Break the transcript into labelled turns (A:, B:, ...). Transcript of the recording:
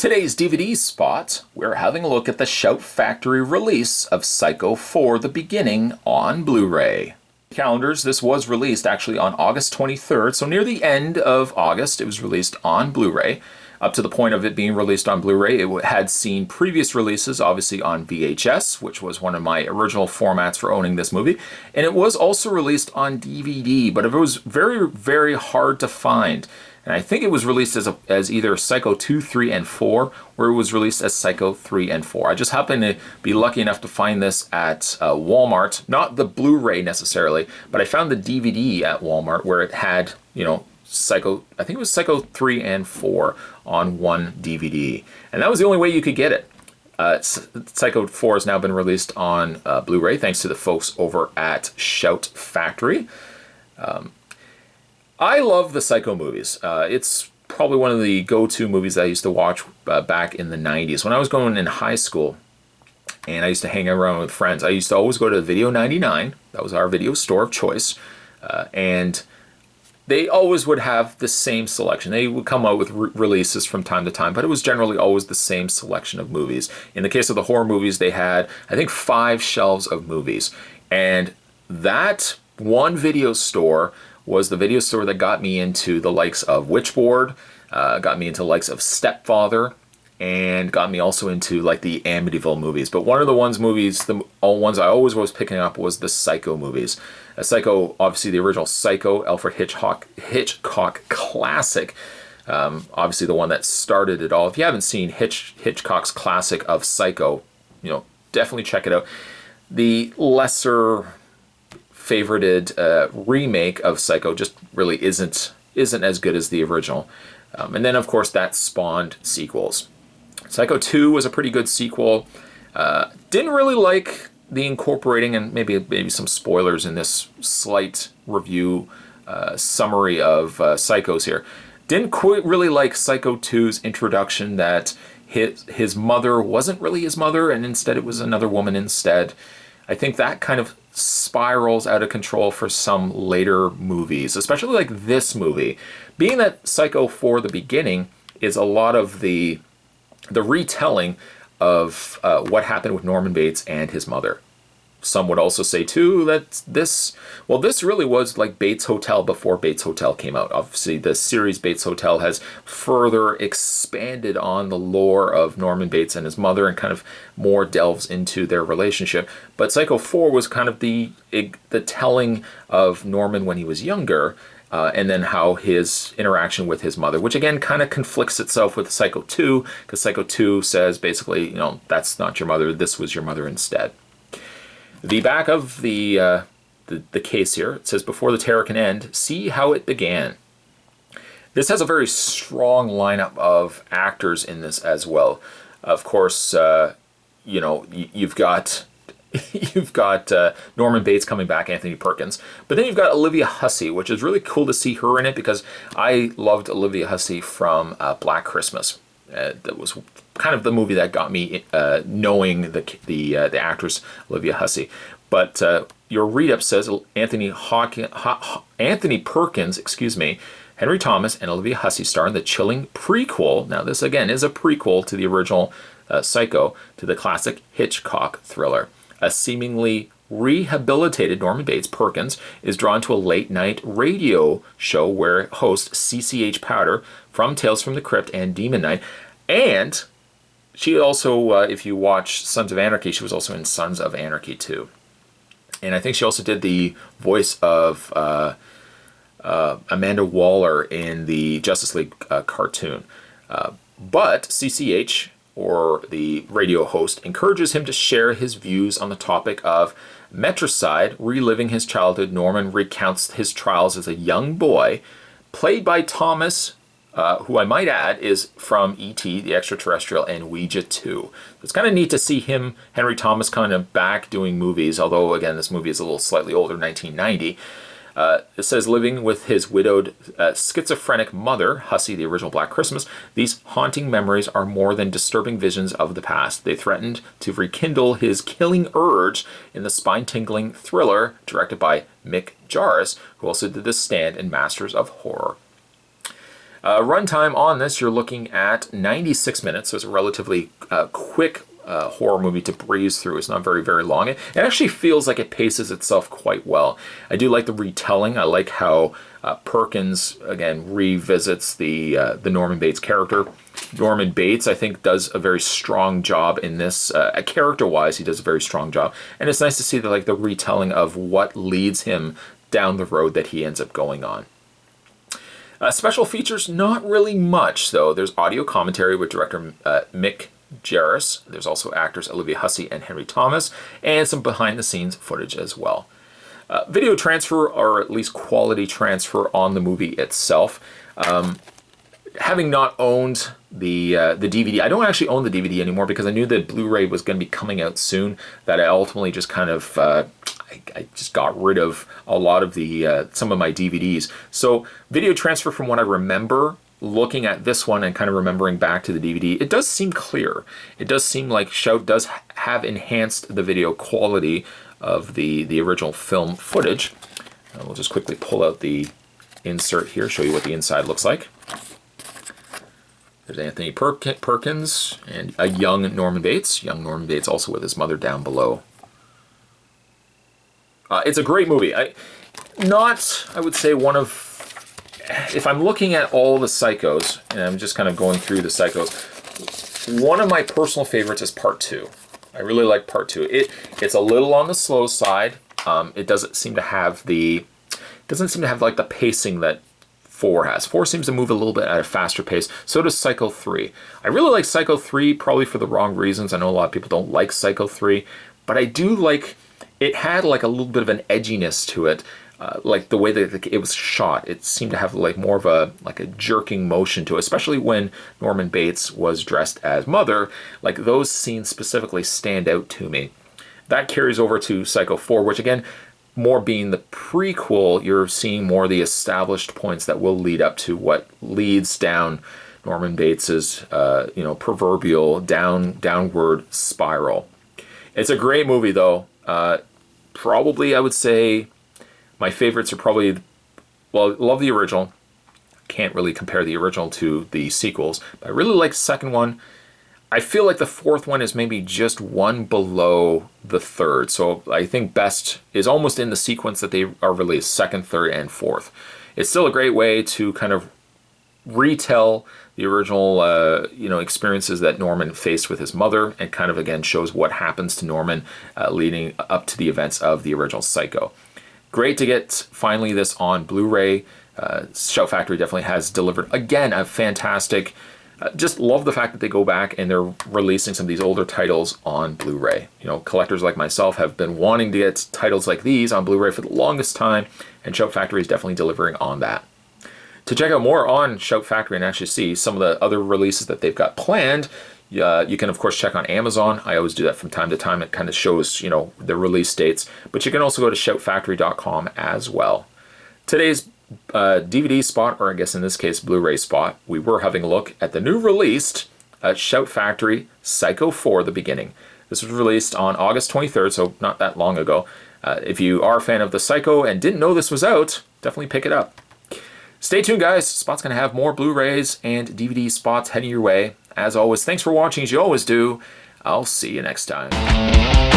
A: Today's DVD spot, we're having a look at the Shout Factory release of Psycho 4: The Beginning on Blu-ray. Calendars, this was released actually on August 23rd, so near the end of August it was released on Blu-ray. Up to the point of it being released on Blu-ray, it had seen previous releases, obviously on VHS, which was one of my original formats for owning this movie, and it was also released on DVD, but it was very, very hard to find. And I think it was released as either Psycho 2, 3, and 4, or it was released as Psycho 3 and 4. I just happened to be lucky enough to find this at Walmart, not the Blu-ray necessarily, but I found the DVD at Walmart where it had, Psycho, I think it was Psycho 3 and 4 on one DVD. And that was the only way you could get it. Psycho 4 has now been released on Blu-ray thanks to the folks over at Shout Factory. I love the Psycho movies. It's probably one of the go-to movies I used to watch back in the 90s. When I was going in high school and I used to hang around with friends, I used to always go to Video 99. That was our video store of choice. And they always would have the same selection. They would come out with releases from time to time, but it was generally always the same selection of movies. In the case of the horror movies, they had, I think, 5 shelves of movies. And that one video store was the video store that got me into the likes of Witchboard, got me into the likes of Stepfather, and got me also into like the Amityville movies. But one of the ones I always was picking up was the Psycho movies. Psycho, obviously the original Psycho, Alfred Hitchcock classic. Obviously the one that started it all. If you haven't seen Hitchcock's classic of Psycho, definitely check it out. The lesser favorited remake of Psycho just really isn't as good as the original. And then of course that spawned sequels. Psycho 2 was a pretty good sequel. Didn't really like the incorporating, and maybe some spoilers in this slight review summary of Psychos here. Didn't quite really like Psycho 2's introduction that his mother wasn't really his mother and instead it was another woman instead. I think that kind of spirals out of control for some later movies, especially like this movie. Being that Psycho 4: The Beginning is a lot of the retelling of what happened with Norman Bates and his mother. Some would also say too that this really was like Bates Hotel before Bates Hotel came out. Obviously the series Bates Hotel has further expanded on the lore of Norman Bates and his mother and kind of more delves into their relationship. But Psycho 4 was kind of the telling of Norman when he was younger, and then how his interaction with his mother, which again kind of conflicts itself with Psycho 2, because Psycho 2 says basically, that's not your mother, this was your mother instead. The back of the case here, it says, "Before the terror can end, see how it began." This has a very strong lineup of actors in this as well. Of course, you've got Norman Bates coming back, Anthony Perkins, but then you've got Olivia Hussey, which is really cool to see her in it because I loved Olivia Hussey from Black Christmas. That was kind of the movie that got me knowing the actress Olivia Hussey. But your read-up says Anthony Perkins, Henry Thomas, and Olivia Hussey star in the chilling prequel. Now this again is a prequel to the original Psycho, to the classic Hitchcock thriller. A seemingly rehabilitated Norman Bates Perkins is drawn to a late-night radio show where host CCH Powder from Tales from the Crypt and Demon Knight, and she also, if you watch Sons of Anarchy, she was also in Sons of Anarchy too. And I think she also did the voice of Amanda Waller in the Justice League cartoon. But CCH, or the radio host, encourages him to share his views on the topic of metricide, reliving his childhood. Norman recounts his trials as a young boy, played by Thomas, who I might add is from E.T., the Extraterrestrial, and Ouija 2. It's kind of neat to see him, Henry Thomas, kind of back doing movies, although, again, this movie is a little slightly older, 1990. It says, living with his widowed schizophrenic mother, Hussey, the original Black Christmas, these haunting memories are more than disturbing visions of the past. They threatened to rekindle his killing urge in the spine-tingling thriller directed by Mick Jarvis, who also did The Stand and Masters of Horror. Runtime on this, you're looking at 96 minutes, so it's a relatively quick horror movie to breeze through. It's not very, very long. It actually feels like it paces itself quite well. I do like the retelling. I like how Perkins, again, revisits the Norman Bates character. Norman Bates, I think, does a very strong job in this. Character-wise, he does a very strong job. And it's nice to see the retelling of what leads him down the road that he ends up going on. Special features, not really much, though. There's audio commentary with director Mick Garris. There's also actors Olivia Hussey and Henry Thomas, and some behind-the-scenes footage as well. Video transfer, or at least quality transfer on the movie itself. Having not owned the DVD, I don't actually own the DVD anymore because I knew that Blu-ray was going to be coming out soon, that I ultimately just kind of I just got rid of a lot of the some of my DVDs. So video transfer, from what I remember, looking at this one and kind of remembering back to the DVD, it does seem clear. It does seem like Shout does have enhanced the video quality of the original film footage. We'll just quickly pull out the insert here, show you what the inside looks like. There's Anthony Perkins and a young Norman Bates. Young Norman Bates also with his mother down below. It's a great movie. I would say one of... If I'm looking at all the Psychos, and I'm just kind of going through the Psychos, one of my personal favorites is Part 2. I really like Part 2. It's a little on the slow side. It doesn't seem to have the pacing that 4 has. 4 seems to move a little bit at a faster pace. So does Psycho 3. I really like Psycho 3, probably for the wrong reasons. I know a lot of people don't like Psycho 3, but I do like... It had like a little bit of an edginess to it. Like the way that it was shot, it seemed to have like more of a jerking motion to it, especially when Norman Bates was dressed as Mother. Like those scenes specifically stand out to me. That carries over to Psycho 4, which again, more being the prequel, you're seeing more of the established points that will lead up to what leads down Norman Bates's proverbial downward spiral. It's a great movie though. Probably I would say my favorites are probably, well, love the original. Can't really compare the original to the sequels, but I really like the second one. I feel like the fourth one is maybe just one below the third. So I think best is almost in the sequence that they are released, second, third, and fourth. It's still a great way to kind of retell the original experiences that Norman faced with his mother, and kind of again shows what happens to Norman leading up to the events of the original Psycho. Great to get finally this on Blu-ray. Shout Factory definitely has delivered again a fantastic. Just love the fact that they go back and they're releasing some of these older titles on Blu-ray. You know, collectors like myself have been wanting to get titles like these on Blu-ray for the longest time, and Shout Factory is definitely delivering on that. To check out more on Shout Factory and actually see some of the other releases that they've got planned, you can of course check on Amazon. I always do that from time to time. It kind of shows, the release dates, but you can also go to shoutfactory.com as well. Today's DVD spot, or I guess in this case Blu-ray spot, we were having a look at the new released Shout Factory Psycho 4: The Beginning. This was released on August 23rd, so not that long ago. If you are a fan of the Psycho and didn't know this was out, definitely pick it up. Stay tuned, guys. Spot's going to have more Blu-rays and DVD spots heading your way. As always, thanks for watching, as you always do. I'll see you next time.